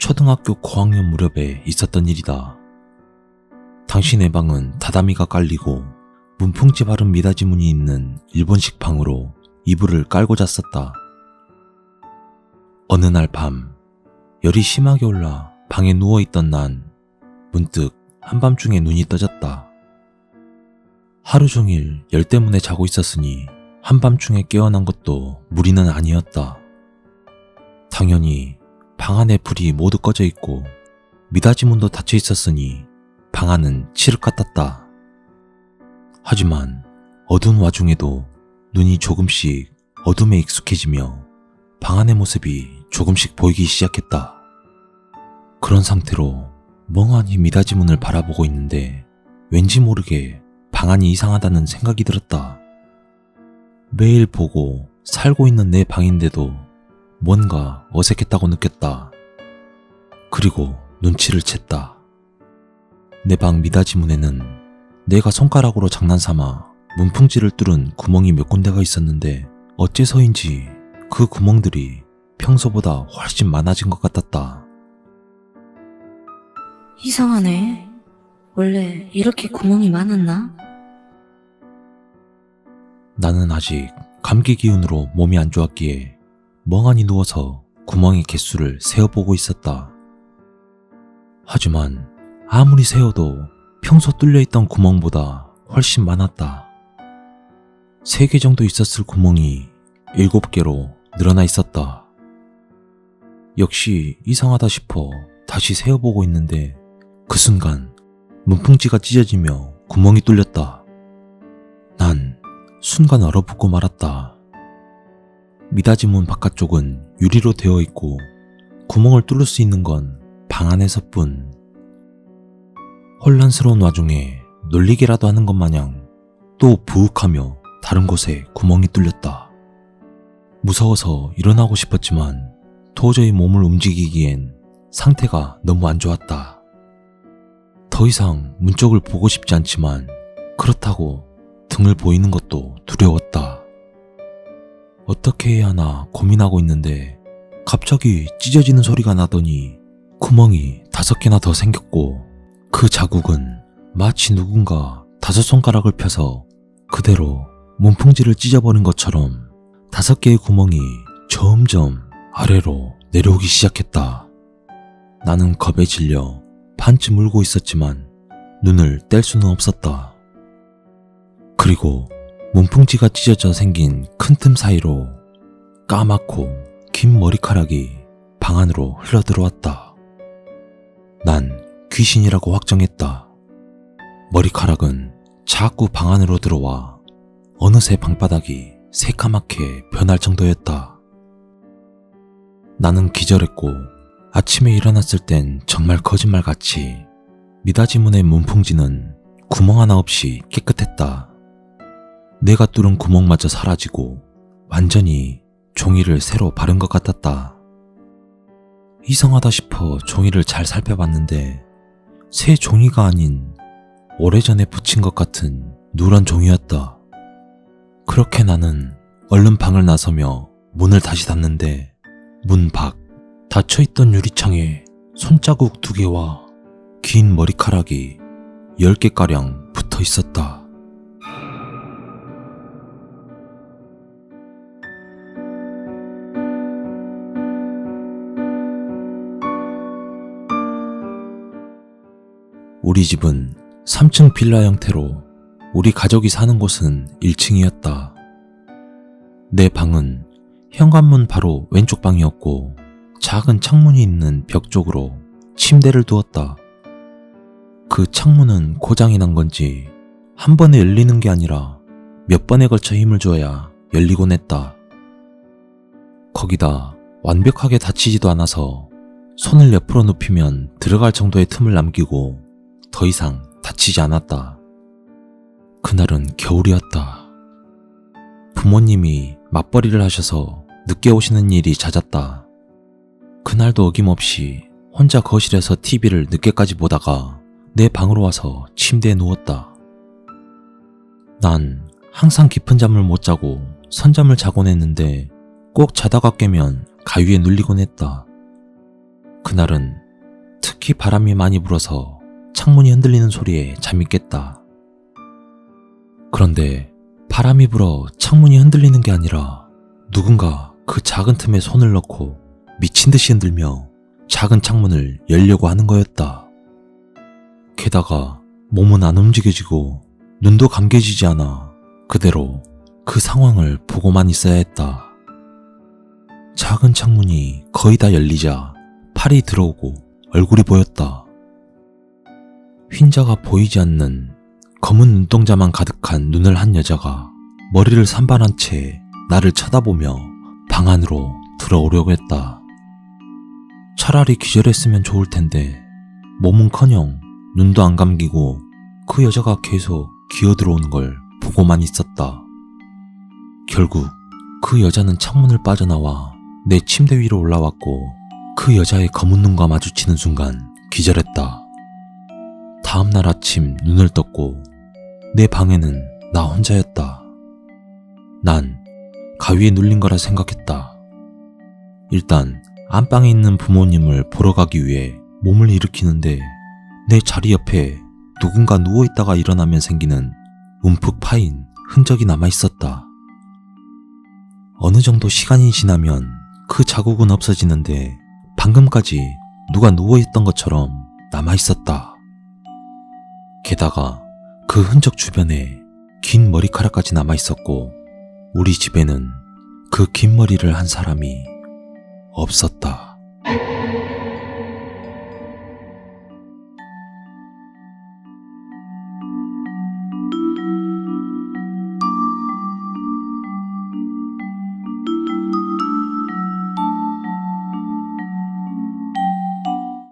초등학교 고학년 무렵에 있었던 일이다. 당신의 방은 다다미가 깔리고 문풍지 바른 미닫이 문이 있는 일본식 방으로 이불을 깔고 잤었다. 어느 날 밤, 열이 심하게 올라 방에 누워있던 난 문득 한밤중에 눈이 떠졌다. 하루 종일 열 때문에 자고 있었으니 한밤중에 깨어난 것도 무리는 아니었다. 당연히 방 안에 불이 모두 꺼져 있고 미닫이 문도 닫혀 있었으니 방 안은 칠흑 같았다. 하지만 어두운 와중에도 눈이 조금씩 어둠에 익숙해지며 방 안의 모습이 조금씩 보이기 시작했다. 그런 상태로 멍하니 미닫이 문을 바라보고 있는데 왠지 모르게 방 안이 이상하다는 생각이 들었다. 매일 보고 살고 있는 내 방인데도 뭔가 어색했다고 느꼈다. 그리고 눈치를 챘다. 내 방 미닫이 문에는 내가 손가락으로 장난삼아 문풍지를 뚫은 구멍이 몇 군데가 있었는데 어째서인지 그 구멍들이 평소보다 훨씬 많아진 것 같았다. 이상하네. 원래 이렇게 구멍이 많았나? 나는 아직 감기 기운으로 몸이 안 좋았기에 멍하니 누워서 구멍의 개수를 세어보고 있었다. 하지만 아무리 세어도 평소 뚫려있던 구멍보다 훨씬 많았다. 3개 정도 있었을 구멍이 7개로 늘어나 있었다. 역시 이상하다 싶어 다시 세어보고 있는데 그 순간 문풍지가 찢어지며 구멍이 뚫렸다. 난 순간 얼어붙고 말았다. 미닫이 문 바깥쪽은 유리로 되어 있고 구멍을 뚫을 수 있는 건 방 안에서뿐. 혼란스러운 와중에 놀리기라도 하는 것 마냥 또 부욱하며 다른 곳에 구멍이 뚫렸다. 무서워서 일어나고 싶었지만 도저히 몸을 움직이기엔 상태가 너무 안 좋았다. 더 이상 문 쪽을 보고 싶지 않지만 그렇다고 등을 보이는 것도 두려웠다. 어떻게 해야 하나 고민하고 있는데 갑자기 찢어지는 소리가 나더니 구멍이 5개나 더 생겼고 그 자국은 마치 누군가 5손가락을 펴서 그대로 문풍지를 찢어버린 것처럼 5개의 구멍이 점점 아래로 내려오기 시작했다. 나는 겁에 질려 반쯤 울고 있었지만 눈을 뗄 수는 없었다. 그리고 문풍지가 찢어져 생긴 큰 틈 사이로 까맣고 긴 머리카락이 방 안으로 흘러들어왔다. 난 귀신이라고 확정했다. 머리카락은 자꾸 방 안으로 들어와 어느새 방바닥이 새까맣게 변할 정도였다. 나는 기절했고 아침에 일어났을 땐 정말 거짓말같이 미닫이 문의 문풍지는 구멍 하나 없이 깨끗했다. 내가 뚫은 구멍마저 사라지고 완전히 종이를 새로 바른 것 같았다. 이상하다 싶어 종이를 잘 살펴봤는데 새 종이가 아닌 오래전에 붙인 것 같은 누런 종이였다. 그렇게 나는 얼른 방을 나서며 문을 다시 닫는데 문 밖 닫혀있던 유리창에 손자국 2개와 긴 머리카락이 10개가량 붙어 있었다. 우리 집은 3층 빌라 형태로 우리 가족이 사는 곳은 1층이었다. 내 방은 현관문 바로 왼쪽 방이었고 작은 창문이 있는 벽 쪽으로 침대를 두었다. 그 창문은 고장이 난 건지 한 번에 열리는 게 아니라 몇 번에 걸쳐 힘을 줘야 열리곤 했다. 거기다 완벽하게 닫히지도 않아서 손을 옆으로 눕히면 들어갈 정도의 틈을 남기고 더 이상 닫히지 않았다. 그날은 겨울이었다. 부모님이 맞벌이를 하셔서 늦게 오시는 일이 잦았다. 그날도 어김없이 혼자 거실에서 TV를 늦게까지 보다가 내 방으로 와서 침대에 누웠다. 난 항상 깊은 잠을 못 자고 선잠을 자곤 했는데 꼭 자다가 깨면 가위에 눌리곤 했다. 그날은 특히 바람이 많이 불어서 창문이 흔들리는 소리에 잠이 깼다. 그런데 바람이 불어 창문이 흔들리는 게 아니라 누군가 그 작은 틈에 손을 넣고 미친 듯이 흔들며 작은 창문을 열려고 하는 거였다. 게다가 몸은 안 움직여지고 눈도 감겨지지 않아 그대로 그 상황을 보고만 있어야 했다. 작은 창문이 거의 다 열리자 팔이 들어오고 얼굴이 보였다. 흰자가 보이지 않는 검은 눈동자만 가득한 눈을 한 여자가 머리를 산발한 채 나를 쳐다보며 방 안으로 들어오려고 했다. 차라리 기절했으면 좋을 텐데 몸은커녕 눈도 안 감기고 그 여자가 계속 기어들어오는 걸 보고만 있었다. 결국 그 여자는 창문을 빠져나와 내 침대 위로 올라왔고 그 여자의 검은 눈과 마주치는 순간 기절했다. 다음날 아침 눈을 떴고 내 방에는 나 혼자였다. 난 가위에 눌린 거라 생각했다. 일단 안방에 있는 부모님을 보러 가기 위해 몸을 일으키는데 내 자리 옆에 누군가 누워있다가 일어나면 생기는 움푹 파인 흔적이 남아있었다. 어느 정도 시간이 지나면 그 자국은 없어지는데 방금까지 누가 누워있던 것처럼 남아있었다. 게다가 그 흔적 주변에 긴 머리카락까지 남아있었고 우리 집에는 그 긴 머리를 한 사람이 없었다.